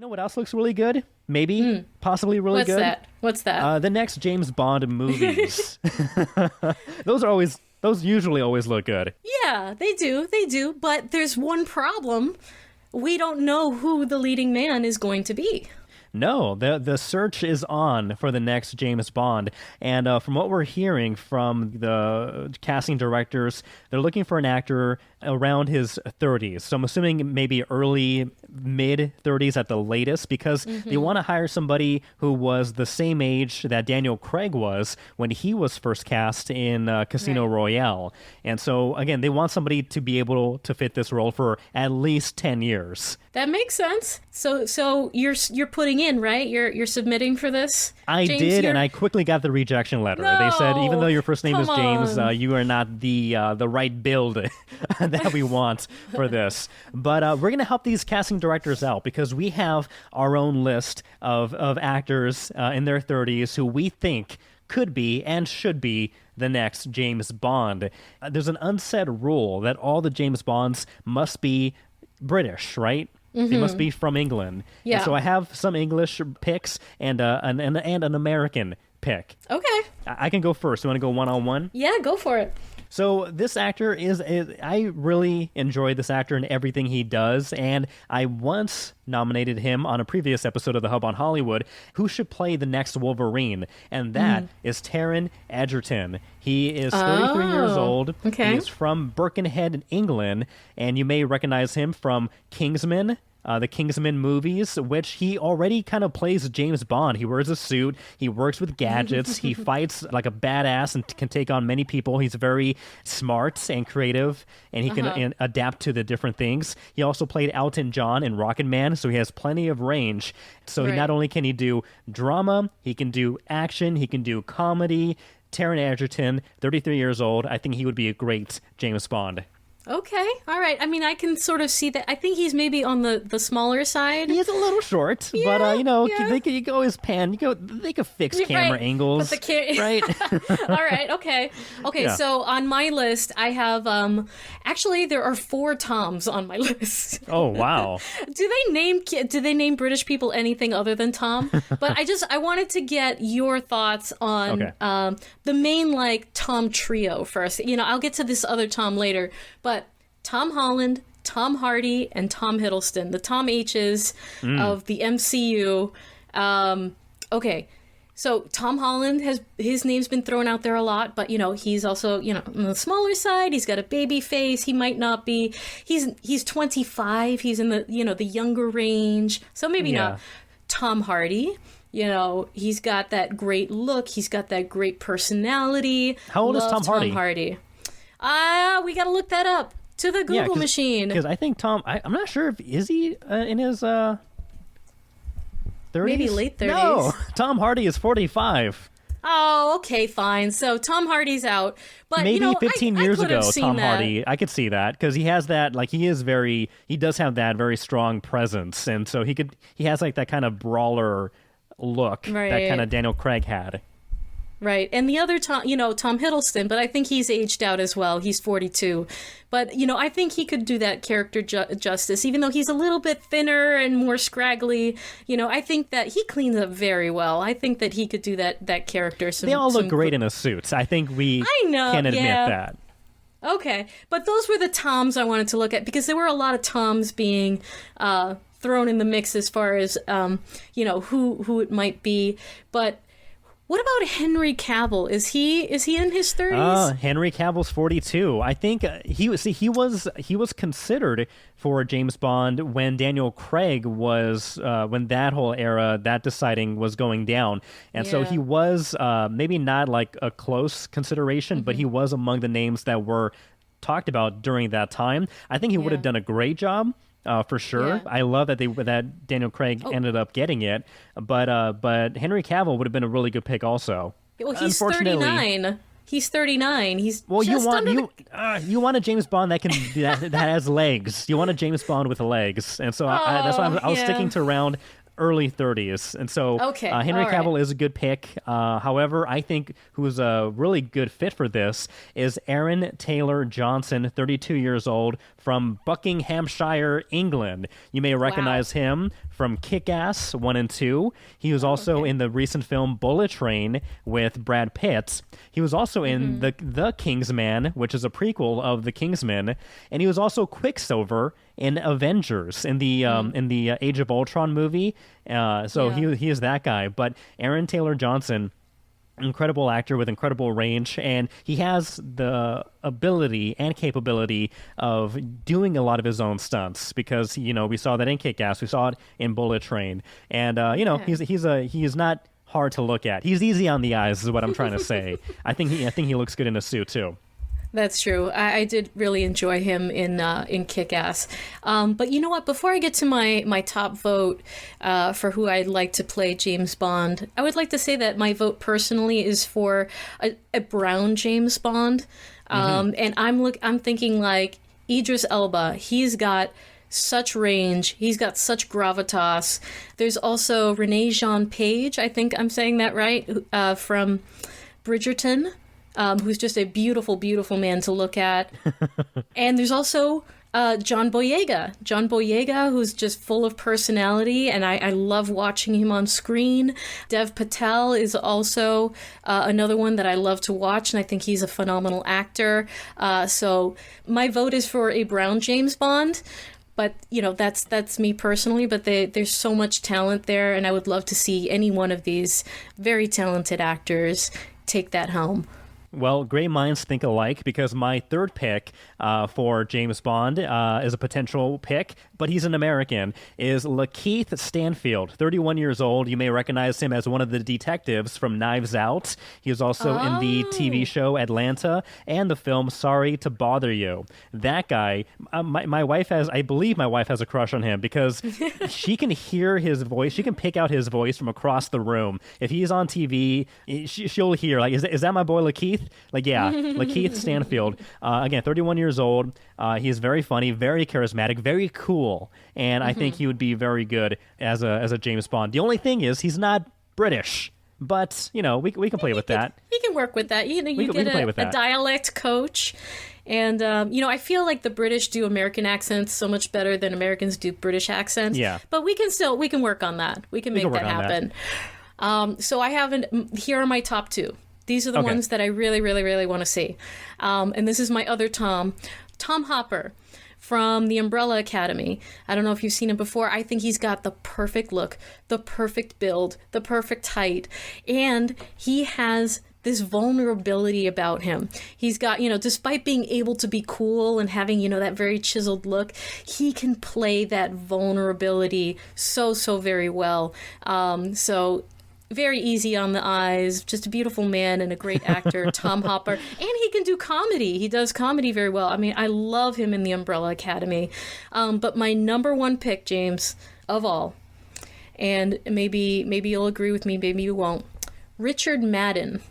know what else looks really good? Maybe, possibly really What's good. What's that? The next James Bond movies. Those usually always look good. Yeah, they do. But there's one problem. We don't know who the leading man is going to be. No, the search is on for the next James Bond, and from what we're hearing from the casting directors, they're looking for an actor around his 30s. So I'm assuming maybe early, mid-30s at the latest, because they want to hire somebody who was the same age that Daniel Craig was when he was first cast in Casino Royale. And so, again, they want somebody to be able to fit this role for at least 10 years. That makes sense. So you're putting in, right? You're submitting for this? I James, did, and I quickly got the rejection letter. No, they said, even though your first name is come James, on. you are not the right build that we want for this. But we're going to help these casting directors out because we have our own list of actors in their 30s who we think could be and should be the next James Bond. There's an unsaid rule that all the James Bonds must be British, right? They must be from England. Yeah. And so I have some English picks and an American pick. Okay. I can go first. You want to go one-on-one? Yeah, go for it. So this actor is I really enjoy this actor and everything he does, and I once nominated him on a previous episode of The Hub on Hollywood, who should play the next Wolverine, and that is Taron Egerton. He is 33 years old. Okay. He's from Birkenhead, England, and you may recognize him from Kingsman, the Kingsman movies, which he already kind of plays James Bond. He wears a suit, he works with gadgets, he fights like a badass and can take on many people. He's very smart and creative, and he can adapt to the different things. He also played Elton John in Rocket Man, so he has plenty of range. So he not only can he do drama, he can do action, he can do comedy. Taron Egerton, 33 years old. I think he would be a great James Bond. Okay. All right. I mean, I can sort of see that. I think he's maybe on the smaller side. He is a little short, but they could, you can always pan. They could fix camera angles, but the right? All right. Okay. Yeah. So on my list, I have actually there are 4 Toms on my list. Oh wow! Do they name British people anything other than Tom? But I wanted to get your thoughts on the main like Tom trio first. I'll get to this other Tom later, but Tom Holland, Tom Hardy, and Tom Hiddleston, the Tom H's of the MCU. Okay, so Tom Holland his name's been thrown out there a lot, but he's also on the smaller side. He's got a baby face. He might not be. He's 25. He's in the the younger range, so maybe not. Tom Hardy. He's got that great look. He's got that great personality. How old is Tom Hardy? Tom Hardy. We got to look that up. To the Google machine. Because I think Tom, I'm not sure if is he in his 30s? Maybe late 30s. No, Tom Hardy is 45. Oh, okay, fine. So Tom Hardy's out. But maybe 15 years I ago, Tom that. Hardy, I could see that because he has that, like he does have that very strong presence. And so he has like that kind of brawler look that kind of Daniel Craig had. Right. And the other Tom, Tom Hiddleston, but I think he's aged out as well. He's 42. But, I think he could do that character justice, even though he's a little bit thinner and more scraggly. I think that he cleans up very well. I think that he could do that character. They all look great in a suit. I think we can admit that. Okay. But those were the Toms I wanted to look at because there were a lot of Toms being thrown in the mix as far as, who it might be. But what about Henry Cavill? Is he in his 30s? Henry Cavill's 42. I think he was considered for James Bond when Daniel Craig was when that whole era, that deciding was going down. And so he was maybe not like a close consideration, but he was among the names that were talked about during that time. I think he would have done a great job. For sure. I love that Daniel Craig ended up getting it, but Henry Cavill would have been a really good pick also. Well, he's 39. He's 39. He's you want a James Bond that has legs. You want a James Bond with legs, and so that's why I was sticking to around early 30s. And so Okay, Henry all right. Cavill is a good pick. However, I think who's a really good fit for this is Aaron Taylor Johnson, 32 years old, from Buckinghamshire, England. You may recognize him from Kick-Ass 1 and 2. He was also in the recent film Bullet Train with Brad Pitt. He was also in the Kingsman, which is a prequel of The Kingsman, and he was also Quicksilver in Avengers in the Age of Ultron movie. He is that guy. But Aaron Taylor Johnson, incredible actor with incredible range, and he has the ability and capability of doing a lot of his own stunts because we saw that in Kick-Ass, we saw it in Bullet Train, and he is not hard to look at. He's easy on the eyes, is what I'm trying to say. I think he looks good in a suit too. That's true. I did really enjoy him in Kick-Ass. But you know what? Before I get to my top vote for who I'd like to play James Bond, I would like to say that my vote personally is for a brown James Bond. And I'm thinking like Idris Elba. He's got such range. He's got such gravitas. There's also Renee Jean Page. I think I'm saying that right, from Bridgerton. Who's just a beautiful, beautiful man to look at. And there's also John Boyega. John Boyega, who's just full of personality, and I love watching him on screen. Dev Patel is also another one that I love to watch, and I think he's a phenomenal actor. So my vote is for a brown James Bond. But, that's me personally, but there's so much talent there, and I would love to see any one of these very talented actors take that home. Well, great minds think alike, because my third pick for James Bond is a potential pick, but he's an American, is Lakeith Stanfield, 31 years old. You may recognize him as one of the detectives from Knives Out. He was also in the TV show Atlanta and the film Sorry to Bother You. That guy, my wife I believe my wife has a crush on him because she can hear his voice. She can pick out his voice from across the room. If he's on TV, she'll hear, like, is that my boy Lakeith? Like, yeah, Lakeith Stanfield. Again, 31 years old. He is very funny, very charismatic, very cool, and I think he would be very good as a James Bond. The only thing is he's not British, but we can play with that. He can work with that. You can get play with a that. dialect coach. And, I feel like the British do American accents so much better than Americans do British accents. Yeah. But we can work on that. We can make that happen. So here are my top two. These are the ones that I really, really, really want to see. And this is my other Tom Hopper from the Umbrella Academy. I don't know if you've seen him before. I think he's got the perfect look, the perfect build, the perfect height. And he has this vulnerability about him. He's got, despite being able to be cool and having, that very chiseled look, he can play that vulnerability so, so very well. So very easy on the eyes, just a beautiful man and a great actor, Tom Hopper. And he can do comedy. He does comedy very well. I mean, I love him in the Umbrella Academy. But my number one pick, James, of all, and maybe you'll agree with me, maybe you won't, Richard Madden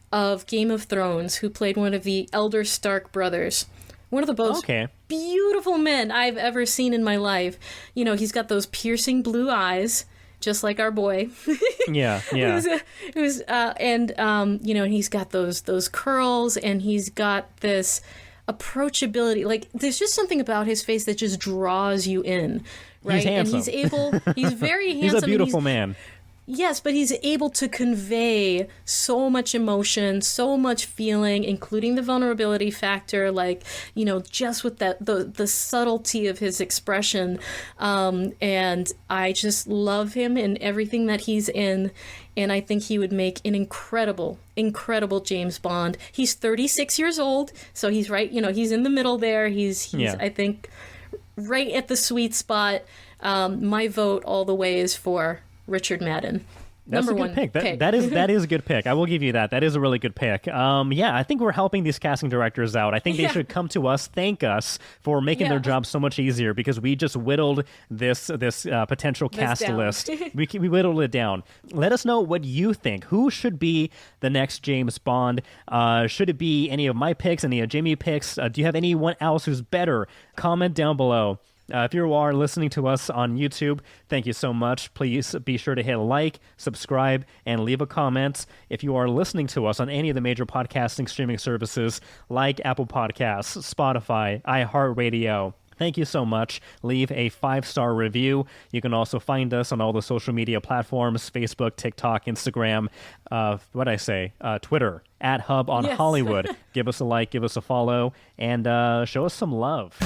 of Game of Thrones, who played one of the elder Stark brothers. One of the most beautiful men I've ever seen in my life. He's got those piercing blue eyes, just like our boy. Yeah. He's got those curls, and he's got this approachability. Like, there's just something about his face that just draws you in, right? He's handsome. And he's very handsome. He's a beautiful man. Yes, but he's able to convey so much emotion, so much feeling, including the vulnerability factor, like, just with the subtlety of his expression. And I just love him in everything that he's in. And I think he would make an incredible, incredible James Bond. He's 36 years old, so he's right, he's in the middle there. He's I think, right at the sweet spot. My vote all the way is for Richard Madden. That's Number a good one pick. That is a good pick. I will give you that. That is a really good pick. I think we're helping these casting directors out. I think they should come to us, thank us for making their job so much easier, because we just whittled this potential cast list. We whittled it down. Let us know what you think. Who should be the next James Bond? Should it be any of my picks, any of Jamie picks? Do you have anyone else who's better? Comment down below. If you are listening to us on YouTube, thank you so much. Please be sure to hit like, subscribe, and leave a comment. If you are listening to us on any of the major podcasting streaming services like Apple Podcasts, Spotify, iHeartRadio, thank you so much. Leave a 5-star review. You can also find us on all the social media platforms, Facebook, TikTok, Instagram, Twitter, @Hub on Yes. Hollywood. Give us a like, give us a follow, and show us some love.